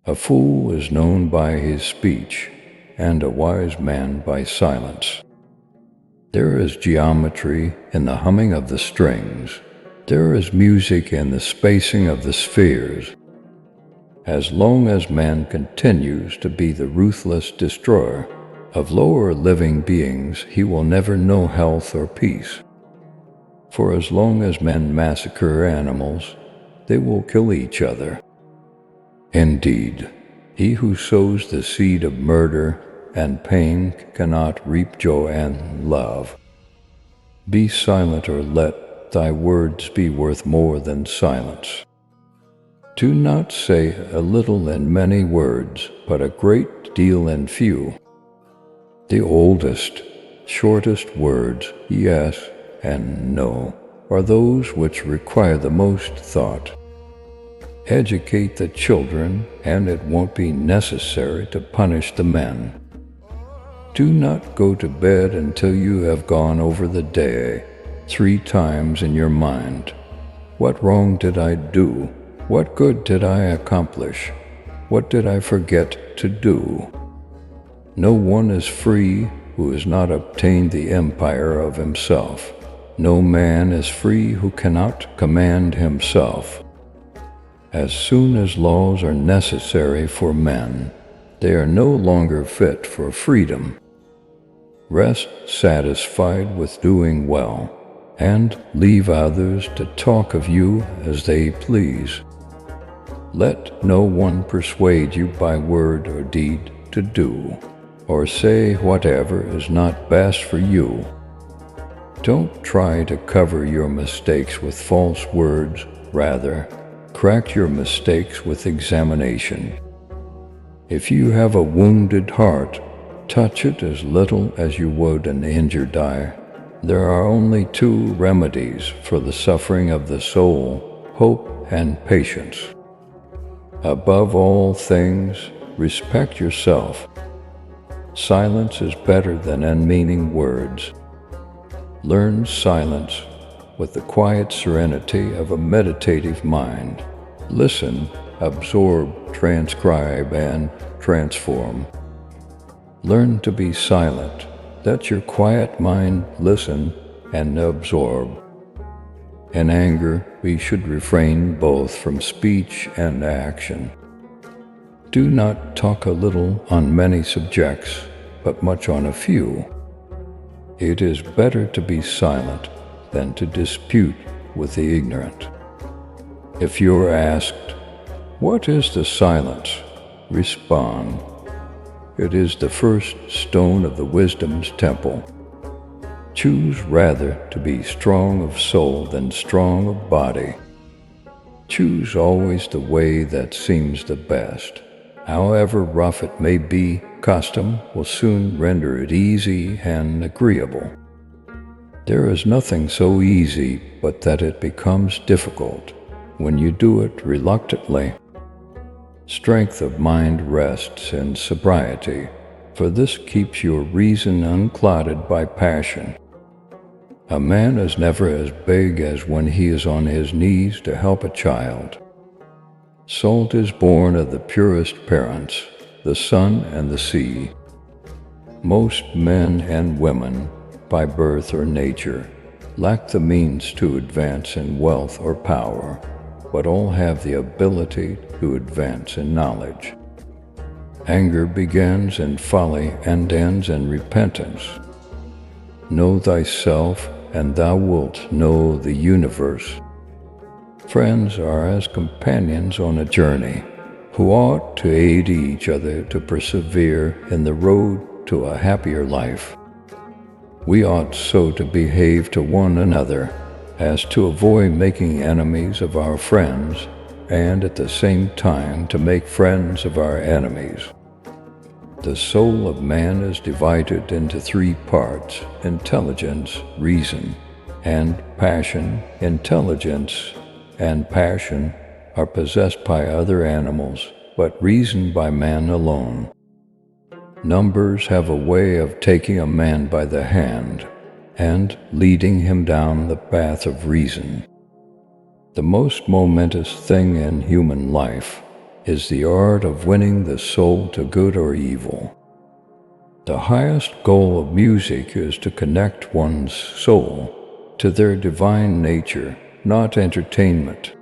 A fool is known by his speech, and a wise man by silence. There is geometry in the humming of the strings. There is music in the spacing of the spheres. As long as man continues to be the ruthless destroyer of lower living beings, he will never know health or peace. For as long as men massacre animals, they will kill each other. Indeed, he who sows the seed of murder and pain cannot reap joy and love. Be silent, or let thy words be worth more than silence. Do not say a little in many words, but a great deal in few. The oldest, shortest words, yes and no, are those which require the most thought. Educate the children, and it won't be necessary to punish the men. Do not go to bed until you have gone over the day 3 times in your mind. What wrong did I do? What good did I accomplish? What did I forget to do? No one is free who has not obtained the empire of himself. No man is free who cannot command himself. As soon as laws are necessary for men, they are no longer fit for freedom. Rest satisfied with doing well, and leave others to talk of you as they please. Let no one persuade you by word or deed to do, or say whatever is not best for you. Don't try to cover your mistakes with false words. Rather, correct your mistakes with examination. If you have a wounded heart, touch it as little as you would an injured eye. There are only 2 remedies for the suffering of the soul: hope and patience. Above all things, respect yourself. Silence is better than unmeaning words. Learn silence with the quiet serenity of a meditative mind. Listen, absorb, transcribe, and transform. Learn to be silent. Let your quiet mind listen and absorb. In anger, we should refrain both from speech and action. Do not talk a little on many subjects, but much on a few. It is better to be silent than to dispute with the ignorant. If you are asked, "What is the silence?" respond, "It is the first stone of the wisdom's temple." Choose rather to be strong of soul than strong of body. Choose always the way that seems the best. However rough it may be, custom will soon render it easy and agreeable. There is nothing so easy but that it becomes difficult when you do it reluctantly. Strength of mind rests in sobriety, for this keeps your reason unclouded by passion. A man is never as big as when he is on his knees to help a child. Salt is born of the purest parents, the sun and the sea. Most men and women, by birth or nature, lack the means to advance in wealth or power, but all have the ability to advance in knowledge. Anger begins in folly and ends in repentance. Know thyself, and thou wilt know the universe. Friends are as companions on a journey, who ought to aid each other to persevere in the road to a happier life. We ought so to behave to one another as to avoid making enemies of our friends, and at the same time to make friends of our enemies. The soul of man is divided into 3 parts: intelligence, reason, and passion. Intelligence and passion are possessed by other animals, but reason by man alone. Numbers have a way of taking a man by the hand and leading him down the path of reason. The most momentous thing in human life is the art of winning the soul to good or evil. The highest goal of music is to connect one's soul to their divine nature, not entertainment.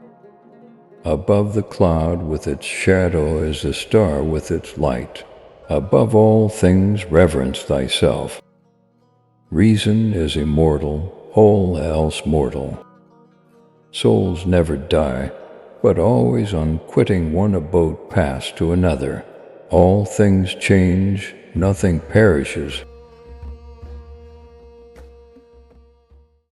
Above the cloud with its shadow is the star with its light. Above all things reverence thyself. Reason is immortal, all else mortal. Souls never die, but always on quitting one abode pass to another. All things change, nothing perishes,